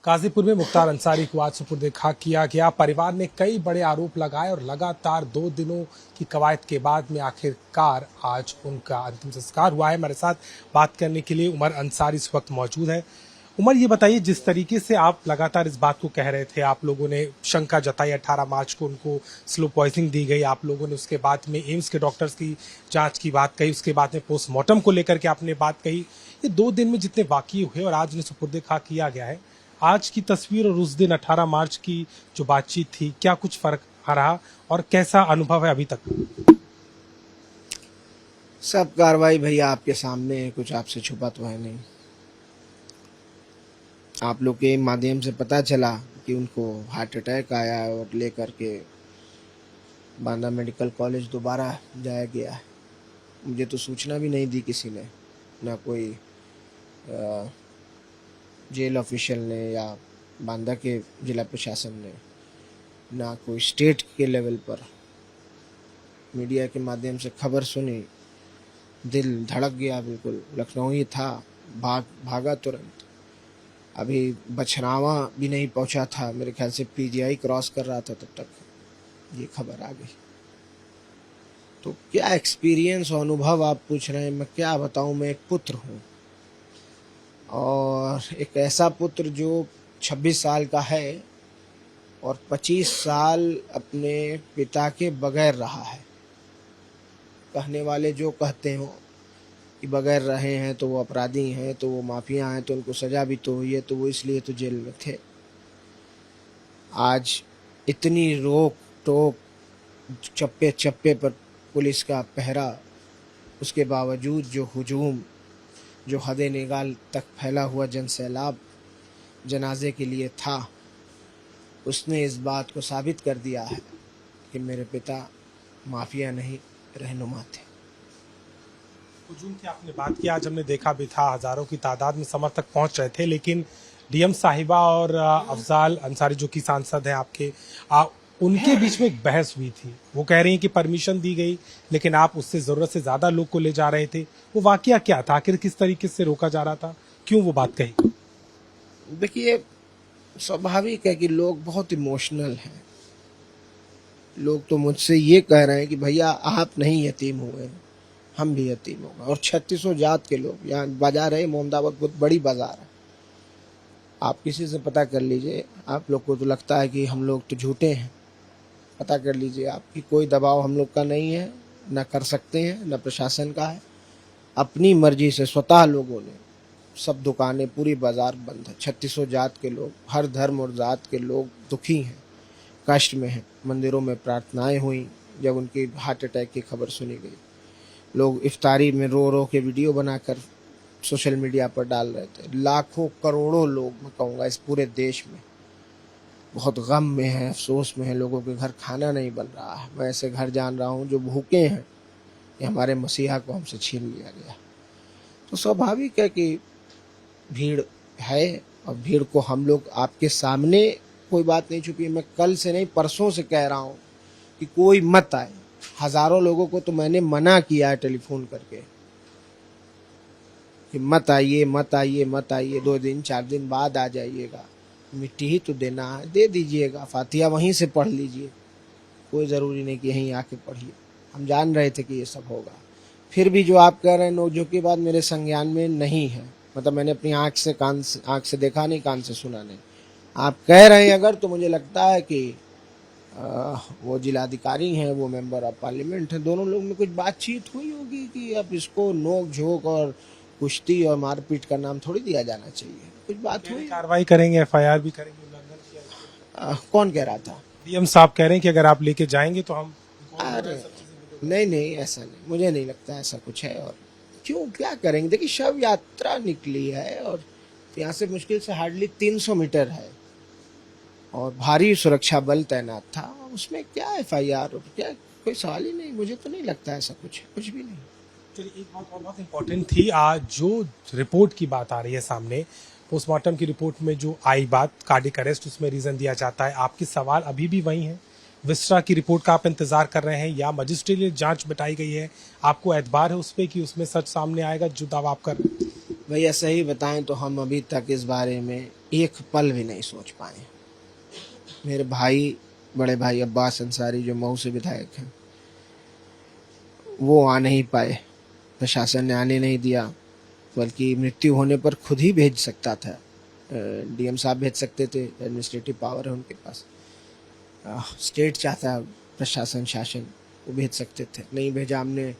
गाजीपुर में मुख्तार अंसारी को आज सुपुर्द खाक किया गया। परिवार ने कई बड़े आरोप लगाए और लगातार 2 दिनों की कवायद के बाद में आखिरकार आज उनका अंतिम संस्कार हुआ है। हमारे साथ बात करने के लिए उमर अंसारी इस वक्त मौजूद है। उमर, ये बताइए, जिस तरीके से आप लगातार इस बात को कह रहे थे, आप लोगों ने शंका जताई 18 मार्च को उनको स्लो पॉइजनिंग दी गई, आप लोगों ने उसके बाद में एम्स के डॉक्टर्स की जांच की बात कही, उसके बाद में पोस्टमार्टम को लेकर के आपने बात कही। ये 2 दिन में जितने वाकये हुए और आज उन्हें सुपुर्द खाक किया गया है, आज की तस्वीर और उस दिन 18 मार्च की जो बातचीत थी, क्या कुछ फर्क आ रहा और कैसा अनुभव है अभी तक? सब कार्रवाई भैया आपके सामने है, कुछ आपसे छुपा तो है नहीं। आप लोग के माध्यम से पता चला कि उनको हार्ट अटैक आया और लेकर के बांदा मेडिकल कॉलेज दोबारा जाया गया है। मुझे तो सूचना भी नहीं दी किसी ने, ना कोई जेल ऑफिशियल ने या बांदा के जिला प्रशासन ने, ना कोई स्टेट के लेवल पर। मीडिया के माध्यम से खबर सुनी, दिल धड़क गया, बिल्कुल लखनऊ ही था, भागा तुरंत। अभी बछरावा भी नहीं पहुंचा था, मेरे ख्याल से पीजीआई क्रॉस कर रहा था, तब तक ये खबर आ गई। तो क्या एक्सपीरियंस और अनुभव आप पूछ रहे हैं, मैं क्या बताऊं। मैं एक पुत्र हूं और एक ऐसा पुत्र जो 26 साल का है और 25 साल अपने पिता के बगैर रहा है। कहने वाले जो कहते हो कि बगैर रहे हैं तो वो अपराधी हैं, तो वो माफिया हैं, तो उनको सजा भी तो हुई है, तो वो इसलिए तो जेल में थे। आज इतनी रोक टोक, चप्पे चप्पे पर पुलिस का पहरा, उसके बावजूद जो हुजूम, जो हदे निगाल तक फैला हुआ जनसैलाब जनाजे के लिए था, उसने इस बात को साबित कर दिया है कि मेरे पिता माफिया नहीं, रहनुमा थे। हुजूम की आपने बात की, आज हमने देखा भी था हजारों की तादाद में समर्थक पहुंच रहे थे, लेकिन डीएम साहिबा और अफजाल अंसारी जो कि सांसद हैं आपके, उनके बीच में एक बहस हुई थी। वो कह रही हैं कि परमिशन दी गई, लेकिन आप उससे जरूरत से ज्यादा लोग को ले जा रहे थे। वो वाकया क्या था, आखिर किस तरीके से रोका जा रहा था, क्यों वो बात कही? देखिए, स्वाभाविक है कि लोग बहुत इमोशनल हैं। लोग तो मुझसे ये कह रहे हैं कि भैया आप नहीं यतीम हुए, हम भी यतीम हो गए। और 3600 जात के लोग, यहाँ बाजार है मोहम्मदाबाद, बहुत बड़ी बाजार है, आप किसी से पता कर लीजिए। आप लोग को तो लगता है कि हम लोग तो झूठे हैं, पता कर लीजिए। आपकी कोई दबाव हम लोग का नहीं है, न कर सकते हैं, न प्रशासन का है। अपनी मर्जी से स्वतः लोगों ने, सब दुकानें, पूरी बाजार बंद है। 3600 जात के लोग, हर धर्म और जात के लोग दुखी हैं, कष्ट में हैं। मंदिरों में प्रार्थनाएं हुई जब उनकी हार्ट अटैक की खबर सुनी गई। लोग इफ्तारी में रो रो के वीडियो बनाकर सोशल मीडिया पर डाल रहे थे। लाखों करोड़ों लोग, मैं कहूँगा इस पूरे देश में, बहुत गम में हैं, अफसोस में हैं। लोगों के घर खाना नहीं बन रहा है। मैं ऐसे घर जान रहा हूँ जो भूखे हैं कि हमारे मसीहा को हमसे छीन लिया गया। तो स्वाभाविक है कि भीड़ है, और भीड़ को हम लोग आपके सामने, कोई बात नहीं छुपी। मैं कल से नहीं, परसों से कह रहा हूँ कि कोई मत आए। हजारों लोगों को तो मैंने मना किया है टेलीफोन करके कि मत आइए, मत आइए, मत आइए। 2 दिन 4 दिन बाद आ जाइएगा, मिट्टी ही तो देना है, दे दीजिएगा। फातिहा वहीं से पढ़ लीजिए, कोई ज़रूरी नहीं कि यहीं आके पढ़िए। हम जान रहे थे कि ये सब होगा। फिर भी जो आप कह रहे हैं नोकझोंक की बात मेरे संज्ञान में नहीं है। मतलब मैंने अपनी आँख से देखा नहीं, कान से सुना नहीं। आप कह रहे हैं अगर, तो मुझे लगता है कि वो जिलाधिकारी हैं, वो मेंबर ऑफ पार्लियामेंट हैं, दोनों लोग में कुछ बातचीत हुई होगी कि अब इसको नोक झोंक और कुश्ती और मारपीट का नाम थोड़ी दिया जाना चाहिए। कुछ बात हुई, कार्रवाई करेंगे, FIR भी करेंगे। कौन कह रहा था? डीएम साहब कह रहे हैं कि अगर आप लेके जाएंगे तो हम। अरे नहीं, ऐसा नहीं, मुझे नहीं लगता ऐसा कुछ है। और क्यों, क्या करेंगे? देखिए, शव यात्रा निकली है और यहाँ से मुश्किल से हार्डली 300 मीटर है और भारी सुरक्षा बल तैनात था। उसमें क्या FIR, क्या, कोई सवाल ही नहीं। मुझे तो नहीं लगता ऐसा कुछ भी नहीं। चलिए, एक बात और बहुत इम्पोर्टेंट थी, आज जो रिपोर्ट की बात आ रही है सामने, पोस्टमार्टम की रिपोर्ट में जो आई बात कार्डियक अरेस्ट, उसमें रीजन दिया जाता है। आपके सवाल अभी भी वही हैं, विस्टा की रिपोर्ट का आप इंतजार कर रहे हैं या मजिस्ट्रेट जांच बिठाई गई है? आपको एतबार है उस पर कि उसमें सच सामने आएगा जो दावा आप कर रहे हैं? भैया सही बताएं तो हम अभी तक इस बारे में एक पल भी नहीं सोच पाए। मेरे भाई, बड़े भाई अब्बास अंसारी जो मऊ से विधायक हैं, वो आ नहीं पाए, प्रशासन ने आने नहीं दिया, बल्कि मृत्यु होने पर खुद ही भेज सकता था। डीएम साहब भेज सकते थे, एडमिनिस्ट्रेटिव पावर है उनके पास। स्टेट चाहता, प्रशासन शासन वो भेज सकते थे, नहीं भेजा। हमने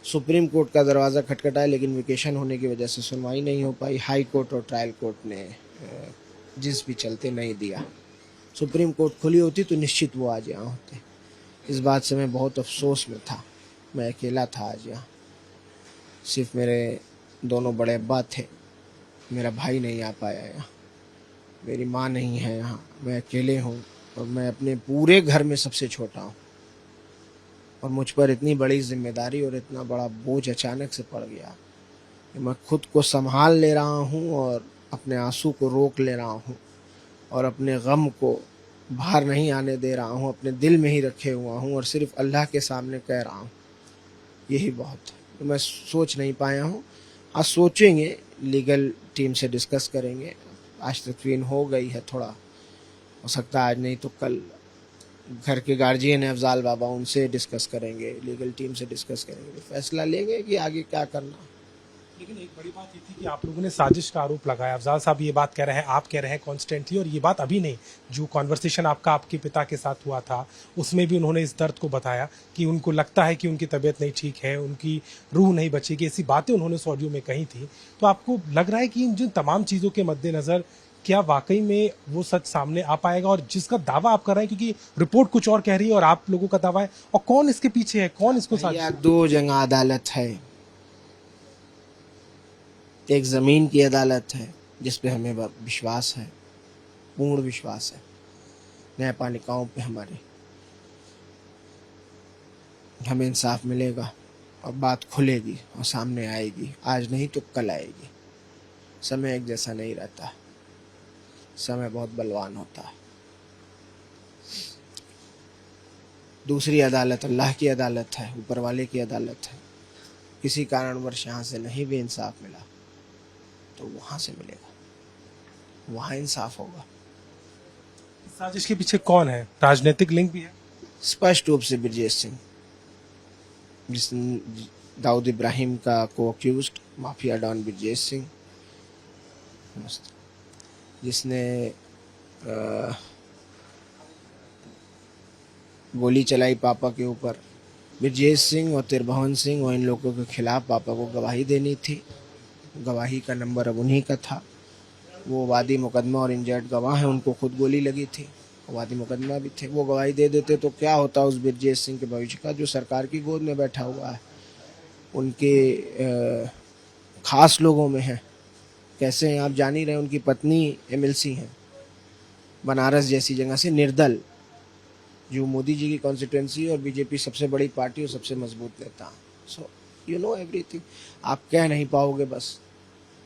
सुप्रीम कोर्ट का दरवाज़ा खटखटाया, लेकिन वेकेशन होने की वजह से सुनवाई नहीं हो पाई। हाई कोर्ट और ट्रायल कोर्ट ने जिस भी चलते नहीं दिया। सुप्रीम कोर्ट खुली होती तो निश्चित वो आज यहाँ होते। इस बात से मैं बहुत अफसोस में था। मैं अकेला था आज यहाँ, सिर्फ मेरे दोनों बड़े अब्बा थे, मेरा भाई नहीं आ पाया यहाँ, मेरी माँ नहीं है यहाँ, मैं अकेले हूँ और मैं अपने पूरे घर में सबसे छोटा हूँ। और मुझ पर इतनी बड़ी जिम्मेदारी और इतना बड़ा बोझ अचानक से पड़ गया कि मैं खुद को संभाल ले रहा हूँ और अपने आंसू को रोक ले रहा हूँ और अपने गम को बाहर नहीं आने दे रहा हूँ, अपने दिल में ही रखे हुआ हूँ और सिर्फ अल्लाह के सामने कह रहा हूँ, यही बहुत है। तो मैं सोच नहीं पाया हूँ। आज सोचेंगे, लीगल टीम से डिस्कस करेंगे। आज तकवीन हो गई है, थोड़ा हो सकता है आज नहीं तो कल घर के गार्जियन है अफजाल बाबा, उनसे डिस्कस करेंगे, लीगल टीम से डिस्कस करेंगे, फैसला लेंगे कि आगे क्या करना। लेकिन एक बड़ी बात ये थी कि आप लोगों ने साजिश का आरोप लगाया। अफजाल साहब ये बात कह रहे हैं, आप कह रहे हैं कॉन्स्टेंटली, और ये बात अभी नहीं, जो कॉन्वर्सेशन आपका आपके पिता के साथ हुआ था उसमें भी उन्होंने इस दर्द को बताया कि उनको लगता है कि उनकी तबीयत नहीं ठीक है, उनकी रूह नहीं बचेगी, ऐसी बातें उन्होंने उस ऑडियो में कही थी। तो आपको लग रहा है कि इन जिन तमाम चीज़ों के मद्देनज़र क्या वाकई में वो सच सामने आ पाएगा, और जिसका दावा आप कर रहे हैं, क्योंकि रिपोर्ट कुछ और कह रही है और आप लोगों का दावा है, और कौन इसके पीछे है, कौन इसको या दो जगह अदालत है। एक ज़मीन की अदालत है जिस पे हमें विश्वास है, पूर्ण विश्वास है, न्यायपालिकाओं पे हमें इंसाफ मिलेगा और बात खुलेगी और सामने आएगी। आज नहीं तो कल आएगी। समय एक जैसा नहीं रहता, समय बहुत बलवान होता है। दूसरी अदालत अल्लाह की अदालत है, ऊपर वाले की अदालत है। किसी कारणवश यहाँ से नहीं भी इंसाफ मिला तो वहाँ से मिलेगा, वहाँ इंसाफ होगा। साजिश के पीछे कौन है? राजनीतिक लिंक भी है? स्पष्ट रूप से ब्रजेश सिंह, दाऊद इब्राहिम का को accused mafia don Brajesh Singh, जिसने गोली चलाई पापा के ऊपर। ब्रजेश सिंह और तिरभवन सिंह और इन लोगों के खिलाफ पापा को गवाही देनी थी। गवाही का नंबर अब उन्हीं का था। वो वादी मुकदमा और इंजर्ड गवाह हैं, उनको खुद गोली लगी थी, वादी मुकदमा भी थे। वो गवाही दे देते तो क्या होता उस ब्रजेश सिंह के भविष्य का, जो सरकार की गोद में बैठा हुआ है, उनके खास लोगों में है। कैसे हैं आप जान ही रहे, उनकी पत्नी एमएलसी हैं बनारस जैसी जगह से, निर्दल, जो मोदी जी की कॉन्स्टिट्यूंसी और बीजेपी सबसे बड़ी पार्टी और सबसे मजबूत नेता। So you know everything. आप कह नहीं पाओगे, बस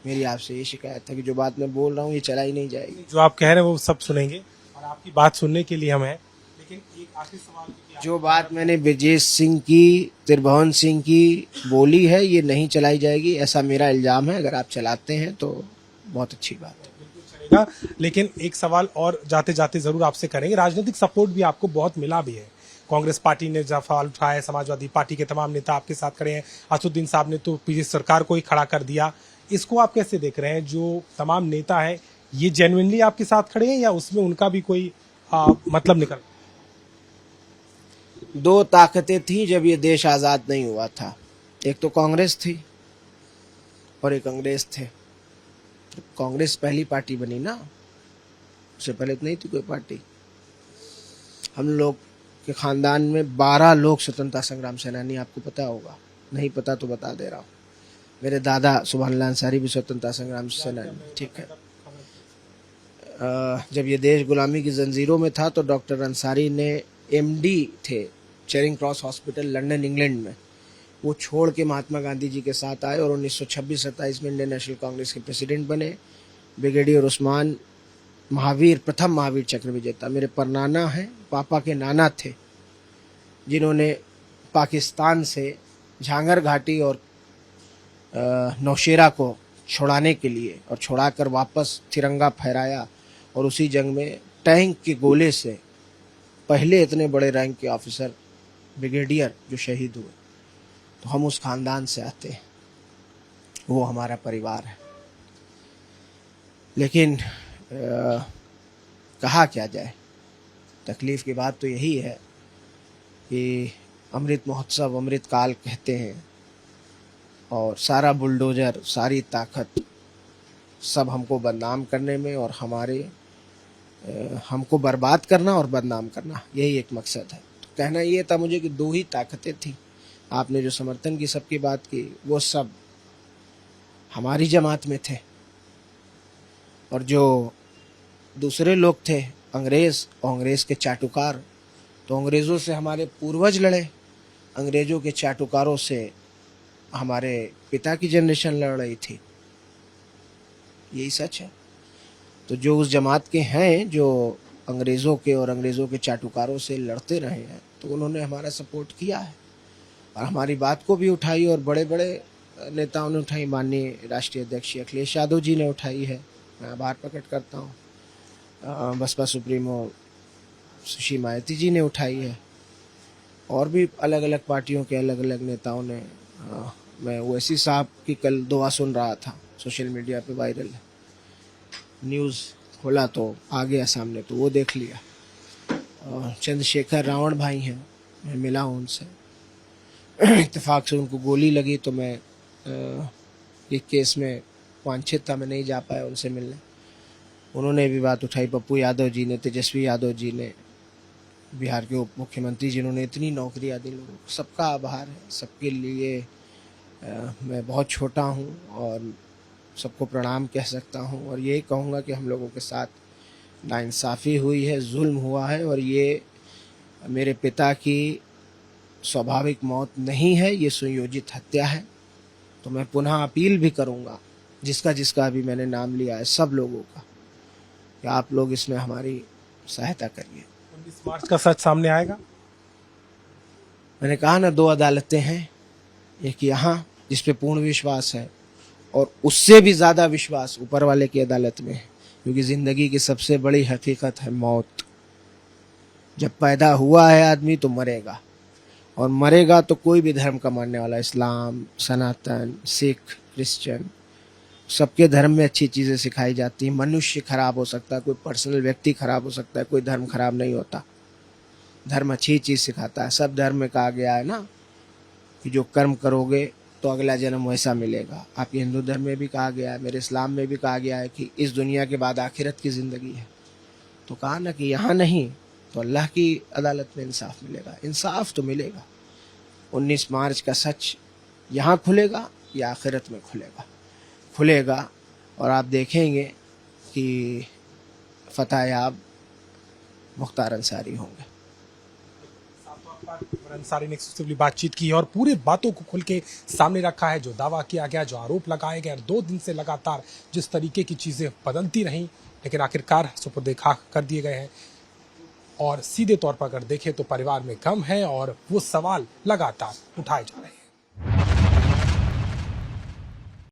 मेरी आपसे ये शिकायत है कि जो बात मैं बोल रहा हूँ ये चलाई नहीं जाएगी। जो आप कह रहे हैं वो सब सुनेंगे और आपकी बात सुनने के लिए हम हैं, लेकिन एक आखिरी सवाल, जो बात मैंने ब्रजेश सिंह की, तिरभवन सिंह की बोली है, ये नहीं चलाई जाएगी, ऐसा मेरा इल्जाम है। अगर आप चलाते हैं तो बहुत अच्छी बात है, बिल्कुल चलेगा। लेकिन एक सवाल और जाते जाते जरूर आपसे करेंगे। राजनीतिक सपोर्ट भी आपको बहुत मिला भी है, कांग्रेस पार्टी ने सवाल उठाया, समाजवादी पार्टी के तमाम नेता आपके साथ खड़े हैं, असदुद्दीन साहब ने तो पीछे सरकार को ही खड़ा कर दिया। इसको आप कैसे देख रहे हैं? जो तमाम नेता हैं ये जेन्युइनली आपके साथ खड़े हैं या उसमें उनका भी कोई मतलब निकल? दो ताकतें थी जब ये देश आज़ाद नहीं हुआ था, एक तो कांग्रेस थी और एक अंग्रेज थे। तो कांग्रेस पहली पार्टी बनी ना, उससे पहले तो नहीं थी कोई पार्टी। हम लोग के खानदान में 12 लोग स्वतंत्रता संग्राम सेनानी, आपको पता होगा, नहीं पता तो बता दे रहा हूँ। मेरे दादा सुभानअल्लाह अंसारी भी स्वतंत्रता संग्राम सेनानी, ठीक है। जब ये देश गुलामी की जंजीरों में था तो डॉक्टर अंसारी ने एमडी थे Charing cross hospital London England में, वो छोड़ के महात्मा गांधी जी के साथ आए और 1926-27 में इंडियन नेशनल कांग्रेस के प्रेसिडेंट बने। ब्रिगेडियर उस्मान महावीर, प्रथम महावीर चक्र विजेता मेरे परनाना हैं, पापा के नाना थे, जिन्होंने पाकिस्तान से झांगर घाटी और नौशेरा को छुड़ाने के लिए, और छुड़ाकर वापस तिरंगा फहराया, और उसी जंग में टैंक के गोले से पहले इतने बड़े रैंक के ऑफिसर ब्रिगेडियर जो शहीद हुए। तो हम उस खानदान से आते हैं, वो हमारा परिवार है। लेकिन कहा क्या जाए, तकलीफ की बात तो यही है कि अमृत महोत्सव, अमृत काल कहते हैं, और सारा बुलडोजर, सारी ताकत सब हमको बदनाम करने में और हमको बर्बाद करना और बदनाम करना, यही एक मकसद है। तो कहना ये था मुझे कि दो ही ताकतें थी। आपने जो समर्थन की सबकी बात की, वो सब हमारी जमात में थे, और जो दूसरे लोग थे अंग्रेज और अंग्रेज के चाटुकार, तो अंग्रेज़ों से हमारे पूर्वज लड़े, अंग्रेज़ों के चाटुकारों से हमारे पिता की जनरेशन लड़ रही थी। यही सच है। तो जो उस जमात के हैं जो अंग्रेज़ों के और अंग्रेज़ों के चाटुकारों से लड़ते रहे हैं, तो उन्होंने हमारा सपोर्ट किया है और हमारी बात को भी उठाई, और बड़े बड़े नेताओं ने उठाई। माननीय राष्ट्रीय अध्यक्ष अखिलेश यादव जी ने उठाई है, मैं आभार प्रकट करता हूँ। बसपा सुप्रीमो सुश्री मायावती जी ने उठाई है, और भी अलग अलग पार्टियों के अलग अलग नेताओं ने। मैं ओवैसी साहब की कल दुआ सुन रहा था, सोशल मीडिया पे वायरल है, न्यूज़ खोला तो आ गया सामने, तो वो देख लिया। चंद्रशेखर रावण भाई हैं, मैं मिला हूँ उनसे, इत्तेफाक से उनको गोली लगी, तो मैं एक केस में वांछित था, मैं नहीं जा पाया उनसे मिलने। उन्होंने भी बात उठाई। पप्पू यादव जी ने, तेजस्वी यादव जी ने, बिहार के उप मुख्यमंत्री जिन्होंने इतनी नौकरियां दी लोगों को, सबका आभार है। सबके लिए मैं बहुत छोटा हूं और सबको प्रणाम कह सकता हूं, और यही कहूँगा कि हम लोगों के साथ नाइंसाफ़ी हुई है, जुल्म हुआ है, और ये मेरे पिता की स्वाभाविक मौत नहीं है, ये सुनियोजित हत्या है। तो मैं पुनः अपील भी करूँगा, जिसका अभी मैंने नाम लिया है, सब लोगों का, कि आप लोग इसमें हमारी सहायता करिए। 19 मार्च का सच सामने आएगा। मैंने कहा ना, दो अदालतें हैं, एक यहाँ जिस पे पूर्ण विश्वास है, और उससे भी ज़्यादा विश्वास ऊपर वाले की अदालत में है, क्योंकि ज़िंदगी की सबसे बड़ी हकीकत है मौत। जब पैदा हुआ है आदमी तो मरेगा, और मरेगा तो कोई भी धर्म का मानने वाला, इस्लाम, सनातन, सिख, क्रिश्चियन, सबके धर्म में अच्छी चीज़ें सिखाई जाती हैं। मनुष्य खराब हो सकता है, कोई पर्सनल व्यक्ति खराब हो सकता है, कोई धर्म खराब नहीं होता। धर्म अच्छी चीज़ सिखाता है। सब धर्म में कहा गया है ना कि जो कर्म करोगे तो अगला जन्म वैसा मिलेगा। आपके हिंदू धर्म में भी कहा गया है, मेरे इस्लाम में भी कहा गया है कि इस दुनिया के बाद आखिरत की ज़िंदगी है। तो कहा ना कि यहाँ नहीं तो अल्लाह की अदालत में इंसाफ मिलेगा। इंसाफ तो मिलेगा। 19 मार्च का सच यहाँ खुलेगा या आखिरत में खुलेगा, और आप देखेंगे कि फतेहयाब मुख्तार अंसारी होंगे। अंसारी ने एक्सक्लूसिवली बातचीत की और पूरी बातों को खुल के सामने रखा है। जो दावा किया गया, जो आरोप लगाए गए, 2 दिन से लगातार जिस तरीके की चीजें बदलती रहीं, लेकिन आखिरकार सुपुर्द खाक कर दिए गए हैं। और सीधे तौर पर अगर देखें तो परिवार में गम है और वो सवाल लगातार उठाए जा रहे हैं।